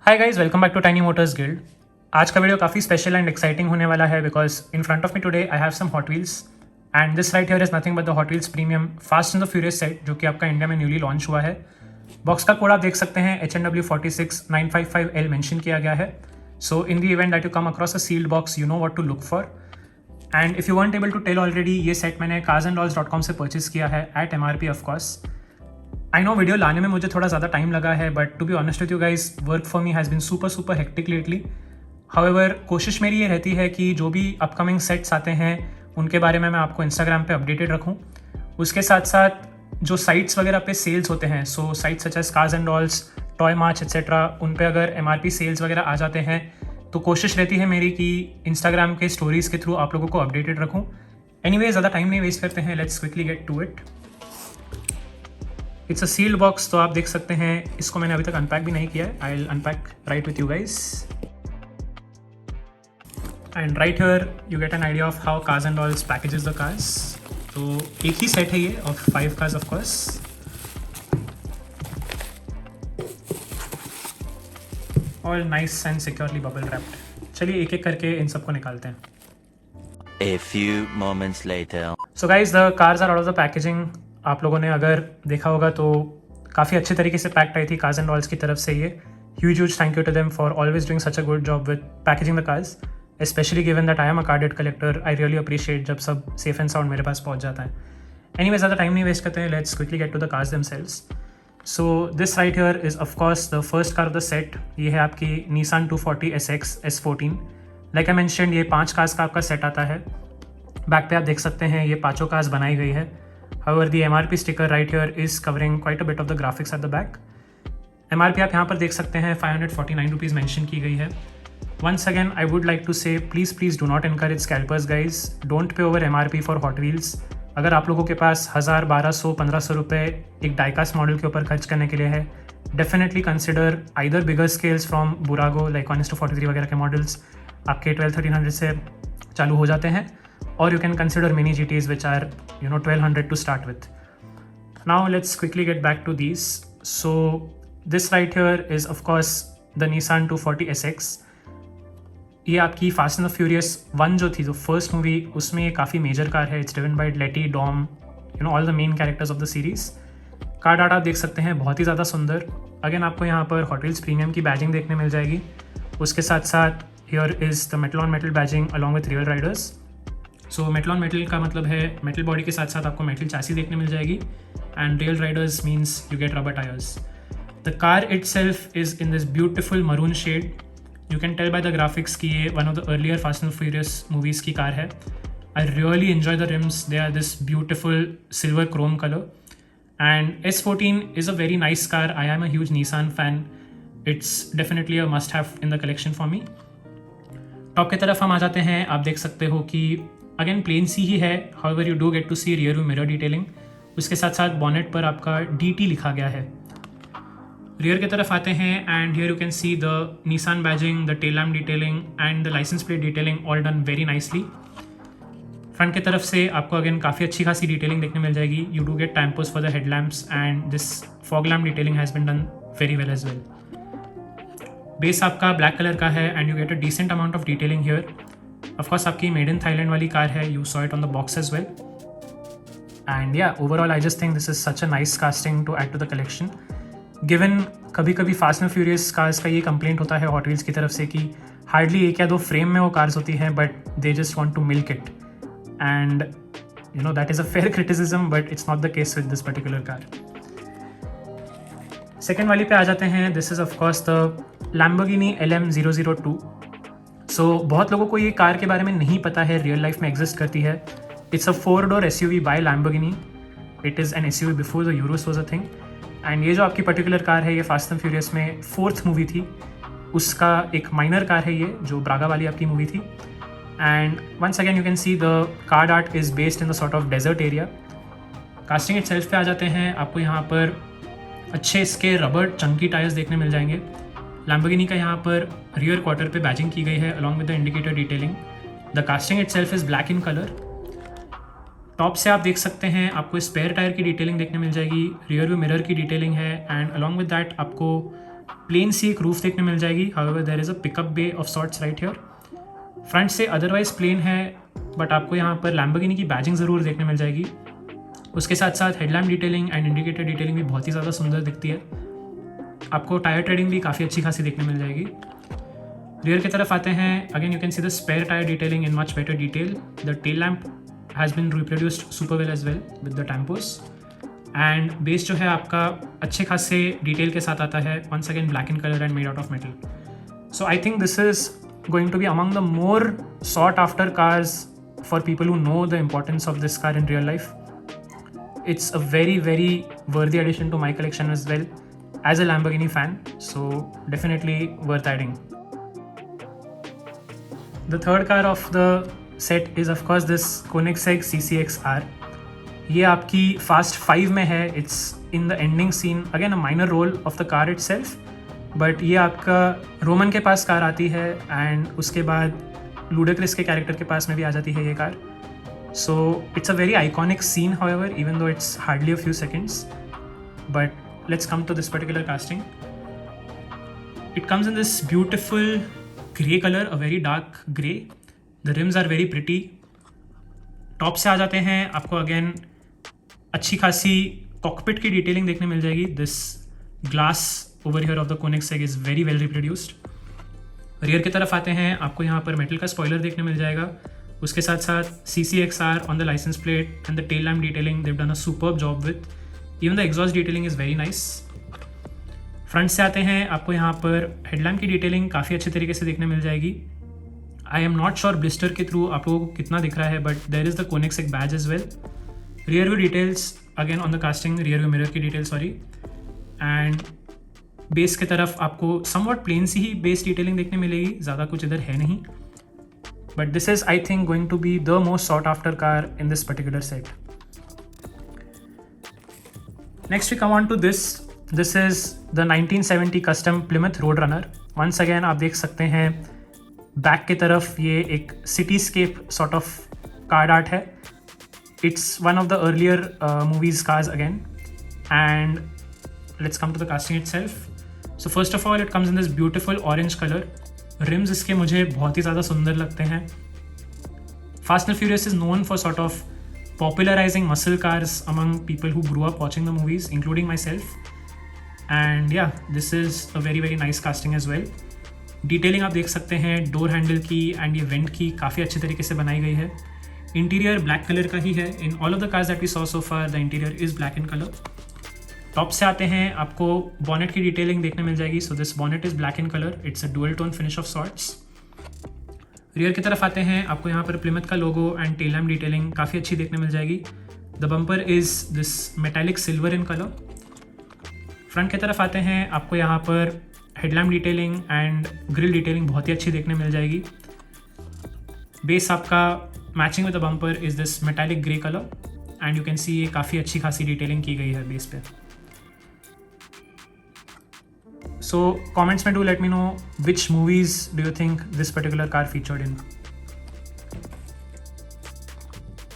Hi guys, welcome back to tiny motors guild. आज का video काफ़ी स्पेशल एंड एक्साइटिंग होने वाला है because in front of me today I have some Hot Wheels and this right here is nothing but the Hot Wheels premium Fast and the Furious set जो कि आपका India में newly launch हुआ है। Box का code आप देख सकते हैं HNW46955L मेंशन किया गया है। So in the event that you come across a sealed box you know what to look for. And if you weren't able to tell already, ये सेट मैंने carsandolls.com से परचेज किया है at MRP of course. I know video लाने में मुझे थोड़ा ज़्यादा टाइम लगा है but to be honest with you guys work for me has been super hectic lately. However कोशिश मेरी ये रहती है कि जो भी अपकमिंग सेट्स आते हैं उनके बारे में मैं आपको इंस्टाग्राम पे अपडेटेड रखूँ। उसके साथ साथ जो साइट्स वगैरह पे सेल्स होते हैं, so sites such as Cars and Dolls, Toy March etcetera, उन पे अगर MRP सेल्स वगैरह आ जाते हैं तो कोशिश रहती है मेरी कि इंस्टाग्राम के स्टोरीज़ के थ्रू आप लोगों को अपडेटेड रखूँ। एनीवे ज़्यादा टाइम नहीं वेस्ट करते हैं, let's quickly get to it. It's a sealed box, तो आप देख सकते हैं इसको मैंने अभी तक अनपैक भी नहीं किया है। I will unpack right with you guys and right here you get an idea of how cars and dolls packages the cars. तो एक ही सेट है ये of 5 cars of course. All nice and securely bubble wrapped. चलिए एक एक करके इन सबको निकालते हैं। A few moments later. So guys the cars are out of the packaging. आप लोगों ने अगर देखा होगा तो काफ़ी अच्छे तरीके से पैक्ड आई थी कार्स एंड डॉल्स की तरफ से। ये huge thank you to them for always doing such a good job with packaging the cars, specially given that I am a carded collector. I really appreciate जब सब safe and sound मेरे पास पहुंच जाता है। एनीवे ज़्यादा time नहीं waste करते हैं, let's quickly get to the cars themselves. So this right here is of course the first car of the set. ये है आपकी Nissan 240 SX S14। Like I mentioned, ये 5 कार्स का आपका सेट आता है। बैक पे आप देख सकते हैं ये पाँचों कार्स बनाई गई है। However, the MRP sticker right here is covering quite a bit of the graphics at the back. MRP आप यहाँ पर देख सकते हैं 549 रुपीज़ मेंशन की गई है। Once again, I would like to say please do not encourage scalpers guys. Don't pay over MRP for Hot Wheels. अगर आप लोगों के पास 1000, 1200, 1500 रुपये एक डाइकास्ट मॉडल के ऊपर खर्च करने के लिए है, definitely consider either bigger scales from Burago like 1:43 वगैरह के मॉडल्स आपके 1200-1300 से चालू हो जाते हैं, or you can consider mini GTs which are 1200 to start with. Now let's quickly get back to these. So this right here is of course the Nissan 240 SX. ये आपकी फास्ट एंड द फ्यूरियस 1 जो थी, जो first movie, उसमें ये काफ़ी major car है। It's driven by Letty, Dom, all the main characters of the series. Car data आप देख सकते हैं बहुत ही ज़्यादा सुंदर। अगेन आपको यहाँ पर हॉट व्हील्स प्रीमियम की बैजिंग देखने मिल जाएगी। उसके साथ साथ here is the metal on metal badging along with real Riders. So metal on metal का मतलब है मेटल बॉडी के साथ साथ आपको मेटल चैसी देखने मिल जाएगी and real riders means you get rubber tyres. The car itself is in this beautiful maroon shade. You can tell by the graphics कि ये one of the earlier Fast and Furious movies की car है। I really enjoy the rims, they are this beautiful silver chrome colour and S14 is a very nice car. I am a huge Nissan fan. It's definitely a must have in the collection for me. Top की तरफ हम आ जाते हैं। आप देख सकते हो कि अगेन प्लेन सी ही है, however you do get to see rear view mirror detailing. उसके साथ साथ बॉनेट पर आपका DT लिखा गया है। रियर की तरफ आते हैं and here you can see the Nissan badging, the tail lamp detailing and the licence plate detailing all done very nicely. Front की तरफ से आपको अगेन काफ़ी अच्छी खासी डिटेलिंग देखने मिल जाएगी। You do get tampos for the headlamps and this fog lamp detailing has been done very well as well. Base आपका ब्लैक कलर का है and you get a decent amount of detailing here. Of course आपकी made in Thailand वाली car है, you saw it on the box as well and yeah overall I just think this is such a nice casting to add to the collection. Given कभी कभी fast and furious cars का ये complaint होता है hot wheels की तरफ से कि हार्डली 1 या 2 फ्रेम में वो कार्स होती हैं but they just want to milk it and that is a fair criticism but it's not the case with this particular car. Second वाली पे आ जाते हैं। This is of course the Lamborghini LM002। So बहुत लोगों को ये कार के बारे में नहीं पता है, रियल लाइफ में एग्जिस्ट करती है। It's a 4-door SUV by Lamborghini। It is an SUV before the Urus was a thing and ये जो आपकी पर्टिकुलर कार है ये फास्ट एंड फ्यूरियस में 4th मूवी थी, उसका एक माइनर कार है ये, जो ब्रागा वाली आपकी मूवी थी। And once again you can see the car art is based in the sort of desert area. Casting itself पे आ जाते हैं। आपको यहाँ पर अच्छे इसके रबर चंकी टायर्स देखने मिल जाएंगे। Lamborghini का यहाँ पर रियर क्वार्टर पे बैजिंग की गई है along with the indicator detailing. The casting itself is black in colour. Top से आप देख सकते हैं आपको स्पेयर टायर की डिटेलिंग देखने मिल जाएगी, रियर व्यू मिरर की डिटेलिंग है एंड अलॉन्ग विद दैट आपको प्लेन सी एक रूफ देखने मिल जाएगी. However there is a pickup bay of sorts right here. Front से अदरवाइज प्लेन है, बट आपको यहाँ पर लैम्बोर्गिनी की बैजिंग ज़रूर देखने मिल जाएगी. उसके साथ साथ headlamp detailing and indicator detailing भी बहुत ही ज़्यादा सुंदर दिखती है. आपको टायर ट्रेडिंग भी काफ़ी अच्छी खासी देखने मिल जाएगी. रियर की तरफ आते हैं. Again you can see the spare tyre detailing in much better detail. The tail lamp has been reproduced super well as well with the tampos. And base जो है आपका अच्छे खासे डिटेल के साथ आता है. Once again black in colour and made out of metal. So I think this is going to be among the more sought after cars for people who know the importance of this car in real life. It's a very very worthy addition to my collection as well as a Lamborghini fan, so definitely worth adding. The third car of the set is of course this Koenigsegg CCX-R. ये आपकी Fast 5 में है. It's in the ending scene, again a minor role of the car itself, but ये आपका Roman के पास car आती है and उसके बाद लूडाक्रिस के कैरेक्टर के पास में भी आ जाती है ये car. So it's a very iconic scene however, even though it's hardly a few seconds. But let's come to this particular casting. It comes in this beautiful grey colour, a very dark grey. The rims are very pretty. Top से आ जाते हैं, आपको again अच्छी खासी cockpit की detailing देखने मिल जाएगी. This glass over here of the Koenigsegg is very well reproduced. Rear की तरफ आते हैं, आपको यहाँ पर मेटल का स्पॉइलर देखने मिल जाएगा. उसके साथ साथ CCX-R on the license plate and the tail lamp detailing they've done a superb job with. Even the exhaust detailing is very nice. Front से आते हैं, आपको यहाँ पर हेडलैम्प की डिटेलिंग काफ़ी अच्छे तरीके से देखने मिल जाएगी. I am not sure blister के थ्रू आप लोगों को कितना दिख रहा है, but there is the Koenigsegg badge as well. Rear view details again on the casting, rear view mirror की डिटेल सॉरी. एंड बेस की तरफ आपको समवट प्लेन सी ही बेस डिटेलिंग देखने मिलेगी, ज़्यादा कुछ इधर है नहीं. But this is I think going to be the most sought after car in this particular set. Next we come on to this is the 1970 custom Plymouth Road Runner. Once again आप देख सकते हैं back की तरफ ये एक cityscape sort of card art है. It's one of the earlier movies Cars again. And let's come to the casting itself. So first of all it comes in this beautiful orange color. Rims इसके मुझे बहुत ही ज़्यादा सुंदर लगते हैं. Fast and Furious is known for sort of popularizing muscle cars among people who grew up watching the movies, including myself. And yeah, this is a very very nice casting as well. Detailing आप देख सकते हैं door handle की and ये went की काफ़ी अच्छे तरीके से बनाई गई है. इंटीरियर ब्लैक कलर का ही है. In all of the cars that we saw so far the interior is black in colour. Top से आते हैं, आपको बॉनेट की डिटेलिंग देखने मिल जाएगी. So this bonnet is black in colour. It's a dual tone finish of sorts. Rear की तरफ आते हैं, आपको यहाँ पर प्लिमथ का logo and tail lamp detailing काफ़ी अच्छी देखने मिल जाएगी. The bumper is this metallic silver in colour. Front की तरफ आते हैं, आपको यहाँ पर headlamp detailing and grille detailing बहुत ही अच्छी देखने मिल जाएगी. बेस आपका matching with the bumper is this metallic grey colour. And you can सी ये काफ़ी अच्छी खासी डिटेलिंग की गई है बेस पे. So comments में do let me know which movies do you think this particular car featured in.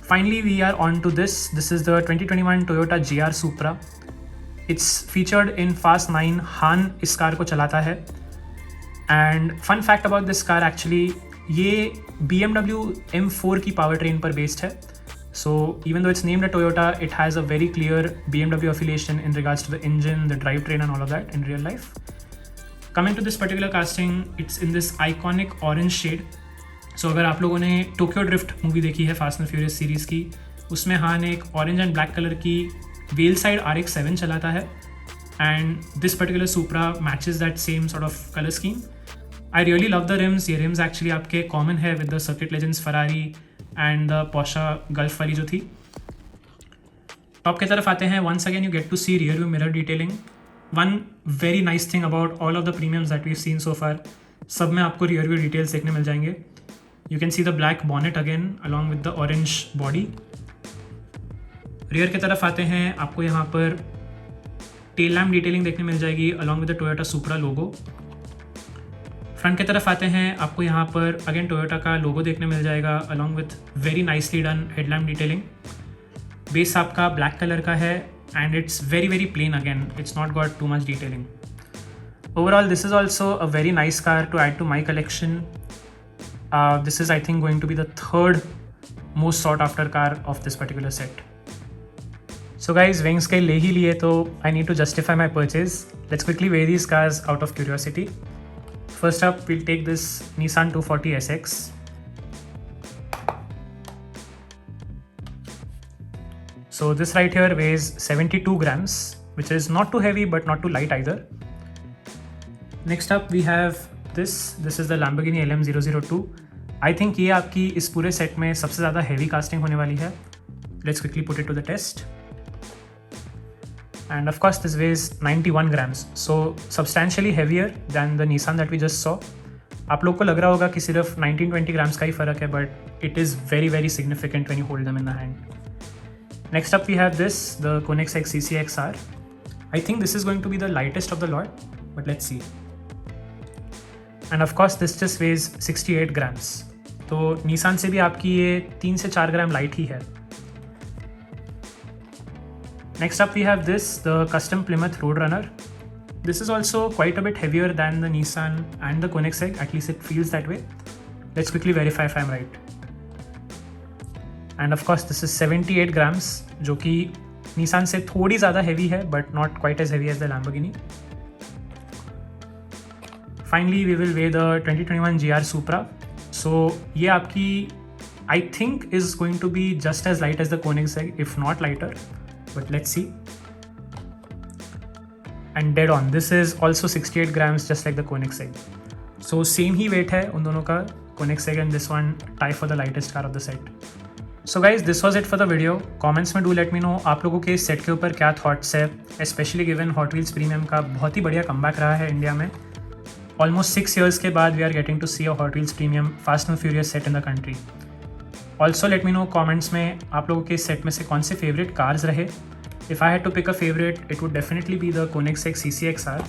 Finally we are on to this is the 2021 Toyota GR Supra. It's featured in Fast 9. Han इस car को चलाता है. And fun fact about this car actually, ये BMW M4 की power train पर based है. So even though it's named a Toyota, it has a very clear BMW affiliation in regards to the engine, the drivetrain and all of that in real life. Coming to this particular casting, it's in this iconic orange shade. So अगर आप लोगों ने Tokyo drift movie देखी है fast and furious series की, उसमें Han एक orange and black colour की वेल साइड RX-7 चलाता है. And this particular Supra matches that same sort of colour scheme. I really love the rims. ये rims actually आपके कॉमन है with the circuit legends Ferrari and the Porsche Gulf वाली जो थी. Top की तरफ आते हैं, once again you get to see rear view mirror detailing. One very nice thing about all of the premiums that we seen so far, सब में आपको रियर व्यू डिटेल्स देखने मिल जाएंगे. You can see the black bonnet again along with the orange body. Rear की तरफ आते हैं, आपको यहाँ पर टेल लैम्प डिटेलिंग देखने मिल जाएगी along with the Toyota supra logo. Front की तरफ आते हैं, आपको यहाँ पर अगेन टोयोटा का लोगो देखने मिल जाएगा along with very nicely done headlamp detailing. Base आपका ब्लैक कलर का है and it's very very plain again. It's not got too much detailing. Overall, this is also a very nice car to add to my collection. This is, I think, going to be the third most sought after car of this particular set. So guys, weighing scale ले ही लिए तो I need to justify my purchase. Let's quickly weigh these cars out of curiosity. First up, we'll take this Nissan 240 SX. So this right here weighs 72 grams, which is not too heavy but not too light either. Next up we have this is the Lamborghini LM002. I think ये आपकी इस पूरे set में सबसे ज़्यादा heavy casting होने वाली है. Let's quickly put it to the test. And of course this weighs 91 grams, so substantially heavier than the Nissan that we just saw. आप लोग को लग रहा होगा कि सिर्फ 19-20 grams का ही फ़र्क है, but it is very very significant when you hold them in the hand. Next up we have this, the Koenigsegg CCXR. I think this is going to be the lightest of the lot, but let's see. And of course this just weighs 68 grams. तो Nissan से भी आपकी ये 3 से 4 ग्राम light ही है. Next up we have this, the custom Plymouth Roadrunner. This is also quite a bit heavier than the Nissan and the Koenigsegg, at least it feels that way. Let's quickly verify if I'm right. And of course this is 78 grams, जो कि Nissan से थोड़ी ज़्यादा heavy है, but not quite as heavy as the Lamborghini. Finally we will weigh the 2021 GR Supra. So ये आपकी I think is going to be just as light as the Koenigsegg, if not lighter, but let's see. And dead on, this is also 68 grams just like the Koenigsegg. So same he weight है उन दोनों का, Koenigsegg and this one tie for the lightest car of the set. So guys, this was it for the video. Comments में do let me know आप लोगों के इस set के ऊपर क्या थॉट्स है, especially given Hot Wheels Premium का बहुत ही बढ़िया कमबैक रहा है इंडिया में. Almost 6 years के बाद we are getting to see a Hot Wheels Premium Fast and Furious set in the country. Also let me know comments में आप लोगों के इस सेट में से कौन से favorite cars रहे. If I had to pick a favorite, it would definitely be the Koenigsegg CCXR.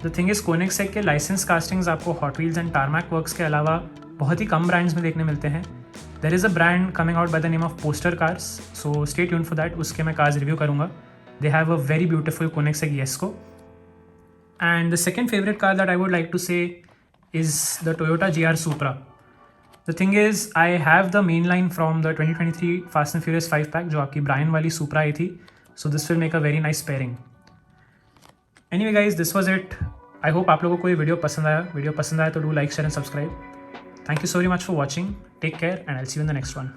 The thing is, Koenigsegg के license castings आपको Hot Wheels and Tarmac Works के अलावा बहुत ही कम ब्रांड्स में देखने मिलते हैं. There is a brand coming out by the name of Poster Cars, so stay tuned for that. उसके मैं cars review करूँगा. They have a very beautiful Koenigsegg Jesko. And the second favorite car that I would like to say is the Toyota GR Supra. The thing is, I have the main line from the 2023 Fast and Furious 5 pack जो आपकी Brian वाली Supra आई थी. So this will make a very nice pairing. Anyway guys, this was it. I hope आप लोगों को ये video पसंद आया. तो do like, share and subscribe. Thank you so very much for watching. Take care and I'll see you in the next one.